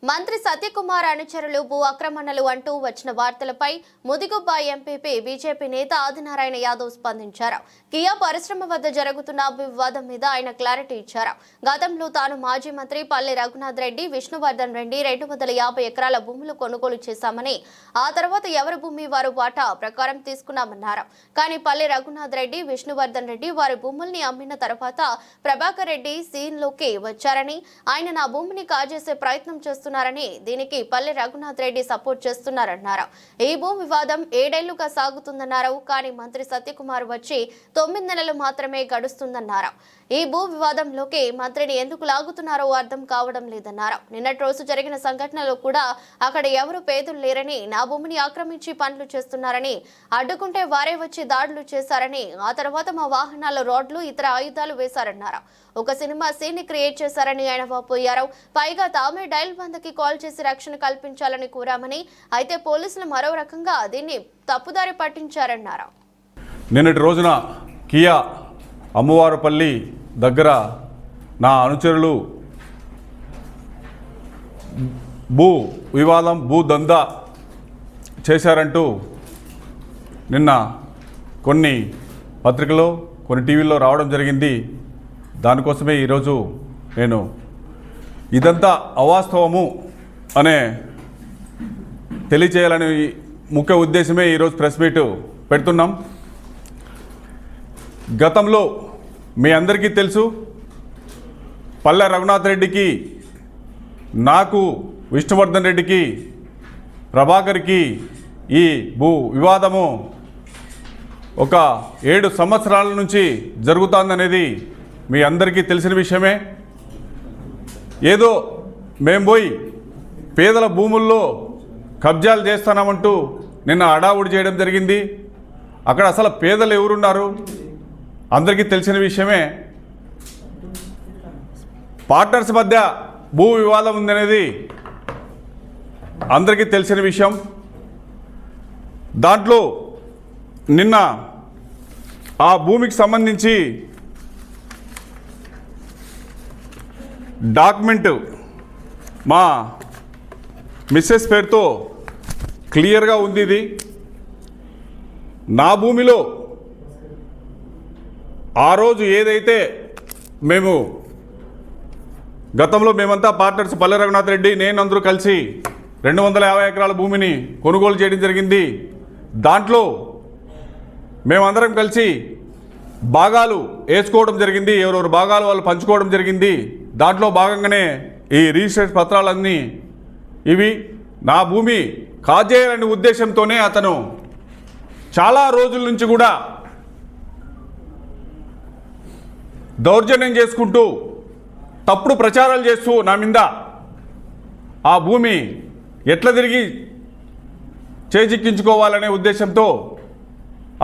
మంత్రి సత్యకుమార్ అనుచరులు భూ ఆక్రమణలు అంటూ వచ్చిన వార్తలపై ముదిగుబ్బ ఎంపీపీ బీజేపీ నేత ఆదినారాయణ యాదవ్ స్పందించారు. కియా పరిశ్రమ వద్ద జరుగుతున్న వివాదం మీద ఆయన క్లారిటీ ఇచ్చారు. గతంలో తాను మాజీ మంత్రి పల్లె రఘునాథ్ రెడ్డి, విష్ణువర్ధన్ రెడ్డి 250 ఎకరాల భూములు కొనుగోలు చేశామని, ఆ తర్వాత ఎవరి భూమి వారు వాటా ప్రకారం తీసుకున్నామన్నారు. కానీ పల్లె రఘునాథ్ రెడ్డి, విష్ణువర్ధన్ రెడ్డి వారి భూముల్ని అమ్మిన తర్వాత ప్రభాకర్ రెడ్డి సీన్లోకి వచ్చారని, ఆయన నా భూమిని కాజేసే ప్రయత్నం చేస్తున్నారు. దీనికి పల్లె రఘునాథ్ రెడ్డి సపోర్ట్ చేస్తున్నారన్నారు. ఈ భూ వివాదం 7 ఏళ్లుగా సాగుతుందన్నారు. కానీ మంత్రి సత్యకుమార్ వచ్చి 9 నెలలు మాత్రమే గడుస్తుందన్నారు. ఈ భూ వివాదంలోకి మంత్రిని ఎందుకు లాగుతున్నారో అర్థం కావడం లేదన్నారు. నిన్నటి రోజు జరిగిన సంఘటనలో కూడా అక్కడ ఎవరు పేదలు లేరని, నా భూమిని ఆక్రమించి పనులు చేస్తున్నారని, అడ్డుకుంటే వారే వచ్చి దాడులు చేశారని, ఆ తర్వాత మా వాహనాల రోడ్లు ఇతర ఆయుధాలు వేశారన్నారు. ఒక సినిమా సీన్ ని క్రియేట్ చేశారని ఆయన వాపోయారు. పైగా తామే డైల్ బంద్కి కాల్ చేసి రక్షణ కల్పించాలని కోరామని, అయితే పోలీసులు మరో రకంగా దీన్ని తప్పుదారి పట్టించారన్నారు. నిన్నటి రోజున కియా అమ్మవారపల్లి దగ్గర నా అనుచరులు భూ వివాదం, భూ దందా చేశారంటూ నిన్న కొన్ని పత్రికల్లో, కొన్ని టీవీల్లో రావడం జరిగింది. దానికోసమే ఈరోజు నేను ఇదంతా అవాస్తవము అనే తెలియచేయాలని ముఖ్య ఉద్దేశమే ఈరోజు ప్రెస్ మీట్ పెడుతున్నాం. గతంలో మీ అందరికీ తెలుసు, పల్లె రఘునాథ్ రెడ్డికి, నాకు, విష్ణువర్ధన్ రెడ్డికి, ప్రభాకర్కి ఈ భూ వివాదము ఒక 7 సంవత్సరాల నుంచి జరుగుతుందనేది మీ అందరికీ తెలిసిన విషయమే. ఏదో మేము పోయి పేదల భూముల్లో కబ్జాలు చేస్తున్నామంటూ నిన్న అడావుడి చేయడం జరిగింది. అక్కడ అసలు పేదలు ఎవరున్నారు అందరికీ తెలిసిన విషయమే. పార్ట్నర్స్ మధ్య భూ వివాదం ఉందనేది అందరికీ తెలిసిన విషయం. దాంట్లో నిన్న ఆ భూమికి సంబంధించి డాక్యుమెంట్ మా మిస్సెస్ పేరుతో క్లియర్గా ఉంది. ఇది నా భూమిలో ఆ రోజు ఏదైతే మేము గతంలో మేమంతా పార్ట్నర్స్ పల్లె రఘునాథ్ రెడ్డి, నేను అందరూ కలిసి 250 ఎకరాల భూమిని కొనుగోలు చేయడం జరిగింది. దాంట్లో మేమందరం కలిసి భాగాలు వేసుకోవడం జరిగింది. ఎవరెవరు భాగాలు వాళ్ళు పంచుకోవడం జరిగింది. దాంట్లో భాగంగానే ఈ రిజిస్ట్రేషన్ పత్రాలన్నీ ఇవి. నా భూమి కాజేయాలనే ఉద్దేశంతోనే అతను చాలా రోజుల నుంచి కూడా దౌర్జన్యం చేసుకుంటూ, తప్పుడు ప్రచారాలు చేస్తూ నా మీద ఆ భూమి ఎట్లా తిరిగి చేజిక్కించుకోవాలనే ఉద్దేశంతో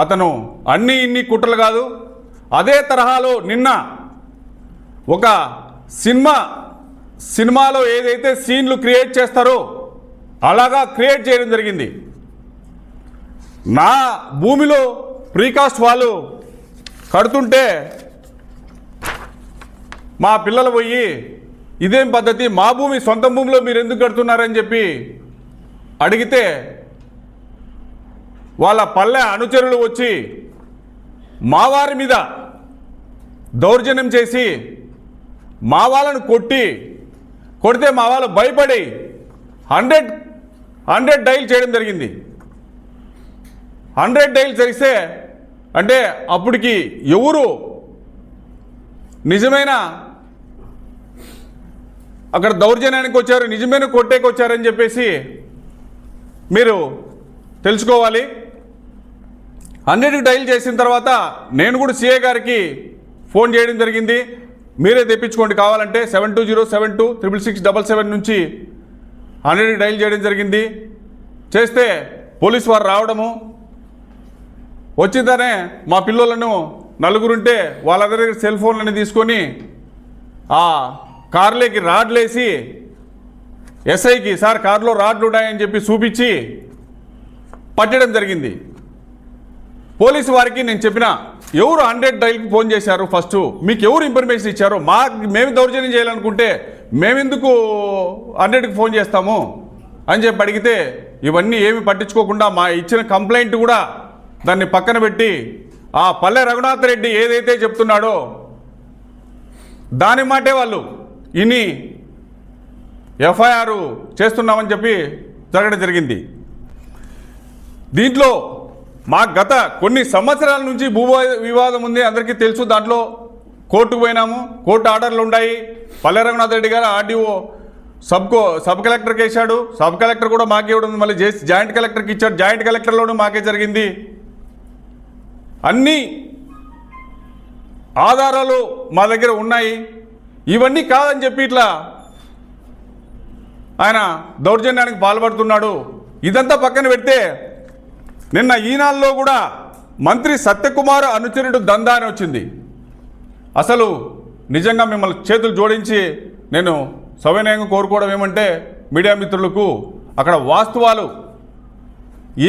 అతను ఇన్ని కుట్రలు కాదు, అదే తరహాలో నిన్న ఒక సినిమాలో ఏదైతే సీన్లు క్రియేట్ చేస్తారో అలాగా క్రియేట్ చేయడం జరిగింది. నా భూమిలో ప్రీకాస్ట్ వాళ్ళు కడుతుంటే మా పిల్లలు పోయి ఇదేం పద్ధతి, మా భూమి సొంత భూమిలో మీరు ఎందుకు కడుతున్నారని చెప్పి అడిగితే వాళ్ళ పల్లె అనుచరులు వచ్చి మా వారి మీద దౌర్జన్యం చేసి మా వాళ్ళను కొడితే మా వాళ్ళు భయపడి 100 డైల్ చేయడం జరిగింది. 100 డైల్ చేస్తే అంటే అప్పటికి ఎవరు నిజమైన అక్కడ దౌర్జన్యానికి వచ్చారు, నిజమైన కొట్టేకి వచ్చారని చెప్పేసి మీరు తెలుసుకోవాలి. 100 డైల్ చేసిన తర్వాత నేను కూడా సిఏ గారికి ఫోన్ చేయడం జరిగింది. మీరే తెప్పించుకోండి కావాలంటే 72072667 నుంచి 100 డైల్ చేయడం జరిగింది. చేస్తే పోలీసు వారు రావడము, వచ్చిందనే మా పిల్లలను నలుగురుంటే వాళ్ళ దగ్గర సెల్ ఫోన్లని తీసుకొని ఆ కార్లోకి రాడ్లేసి ఎస్ఐకి, సార్ కారులో రాడ్లు ఉన్నాయని చెప్పి చూపించి పట్టడం జరిగింది. పోలీసు వారికి నేను చెప్పిన, ఎవరు 100 డైల్కి ఫోన్ చేశారు, ఫస్ట్ మీకు ఎవరు ఇన్ఫర్మేషన్ ఇచ్చారో, మేము దౌర్జన్యం చేయాలనుకుంటే మేమెందుకు 100కి ఫోన్ చేస్తాము అని చెప్పి అడిగితే ఇవన్నీ ఏమి పట్టించుకోకుండా మా ఇచ్చిన కంప్లైంట్ కూడా దాన్ని పక్కన పెట్టి ఆ పల్లె రఘునాథ్ రెడ్డి ఏదైతే చెప్తున్నాడో దాని మాటే వాళ్ళు ఇని ఎఫ్ఐఆర్ చేస్తున్నామని చెప్పి జరగడం జరిగింది. దీంట్లో మా గత కొన్ని సంవత్సరాల నుంచి భూ వివాదం ఉంది, అందరికీ తెలుసు. దాంట్లో కోర్టుకు పోయినాము, కోర్టు ఆర్డర్లు ఉన్నాయి. పల్లె రఘునాథ్ రెడ్డి గారు ఆర్డీఓ సబ్ కలెక్టర్కి వేశాడు, సబ్ కలెక్టర్ కూడా మాకే ఇవ్వడం, మళ్ళీ జాయింట్ కలెక్టర్కి ఇచ్చాడు, జాయింట్ కలెక్టర్లోనూ మాకే జరిగింది. అన్ని ఆధారాలు మా దగ్గర ఉన్నాయి. ఇవన్నీ కాదని చెప్పి ఇట్లా ఆయన దౌర్జన్యానికి పాల్పడుతున్నాడు. ఇదంతా పక్కన పెడితే నిన్న ఈనాడులో కూడా మంత్రి సత్యకుమార్ అనుచరుడు దందా అని వచ్చింది. అసలు నిజంగా మిమ్మల్ని చేతులు జోడించి నేను సవినయంగా కోరుకోవడం ఏమంటే, మీడియా మిత్రులకు అక్కడ వాస్తవాలు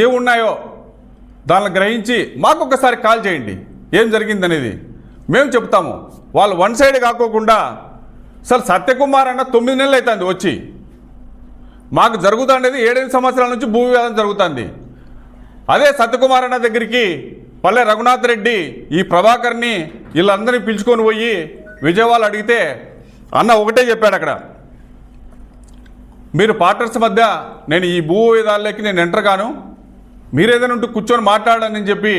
ఏమున్నాయో దాన్ని గ్రహించి మాకు ఒక్కసారి కాల్ చేయండి, ఏం జరిగిందనేది మేము చెప్తాము. వాళ్ళు వన్ సైడ్ కాకోకుండా అసలు సత్యకుమార్ అన్న 9 నెలలు అవుతుంది వచ్చి, మాకు జరుగుతుండేది 7 సంవత్సరాల నుంచి భూ వివాదం జరుగుతుంది. అదే సత్యకుమార్ అన్న దగ్గరికి పల్లె రఘునాథ్ రెడ్డి ఈ ప్రభాకర్ని వీళ్ళందరినీ పిలుచుకొని పోయి విజయవాడ అడిగితే అన్న ఒకటే చెప్పాడు, అక్కడ మీరు పార్ట్నర్స్ మధ్య నేను ఈ భూ వివాదాల్లోకి నేను ఎంటర్ కాను, మీరు ఏదైనా ఉంటూ కూర్చొని మాట్లాడని చెప్పి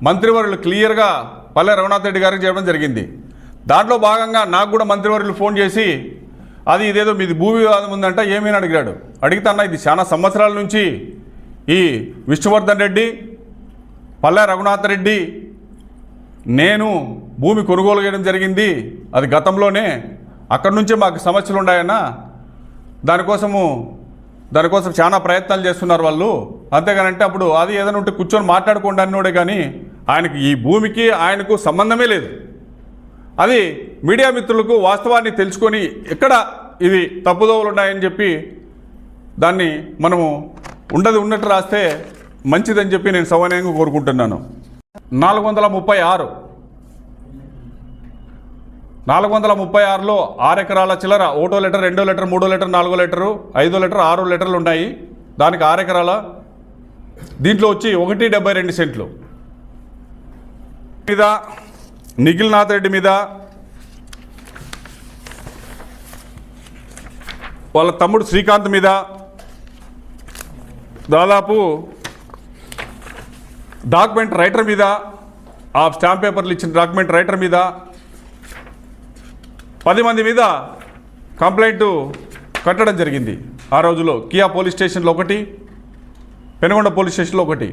మంత్రివర్యులు క్లియర్గా పల్లె రఘునాథ్ రెడ్డి గారికి చెప్పడం జరిగింది. దాంట్లో భాగంగా నాకు కూడా మంత్రివర్యులు ఫోన్ చేసి అది ఇదేదో మీది భూ వివాదం ఉందంట ఏమని అడిగాడు. అడిగితే అన్న ఇది చాలా సంవత్సరాల నుంచి ఈ విష్ణువర్ధన్ రెడ్డి, పల్లె రఘునాథ్ రెడ్డి, నేను భూమి కొనుగోలు చేయడం జరిగింది. అది గతంలోనే, అక్కడి నుంచే మాకు సమస్యలు ఉన్నాయన్న, దానికోసం చాలా ప్రయత్నాలు చేస్తున్నారు వాళ్ళు. అంతేగానంటే అప్పుడు అది ఏదైనా ఉంటే కూర్చొని మాట్లాడుకోండి అన్నోడే, కానీ ఆయనకు ఈ భూమికి ఆయనకు సంబంధమే లేదు. అది మీడియా మిత్రులకు వాస్తవాన్ని తెలుసుకొని ఎక్కడ ఇవి తప్పుదోవలు ఉన్నాయని చెప్పి దాన్ని మనము ఉన్నట్టు రాస్తే మంచిదని చెప్పి నేను సవినయంగా కోరుకుంటున్నాను. 436లో 6 ఎకరాల చిల్లర, 1 litre, 2 litre, 3 litre, 4 litre, 5 litre, 6 లీటర్లు ఉన్నాయి. దానికి 6 ఎకరాల, దీంట్లో వచ్చి 1.72 సెంట్లు మీద నిఖిల్నాథ్ రెడ్డి మీద, వాళ్ళ తమ్ముడు శ్రీకాంత్ మీద దాదాపు డాక్యుమెంట్ రైటర్ మీద, ఆ స్టాంప్ పేపర్లు ఇచ్చిన డాక్యుమెంట్ రైటర్ మీద 10 మంది మీద కంప్లైంట్ కట్టడం జరిగింది. ఆ రోజులో కియా పోలీస్ స్టేషన్లో 1, పెనుగొండ పోలీస్ స్టేషన్లో 1.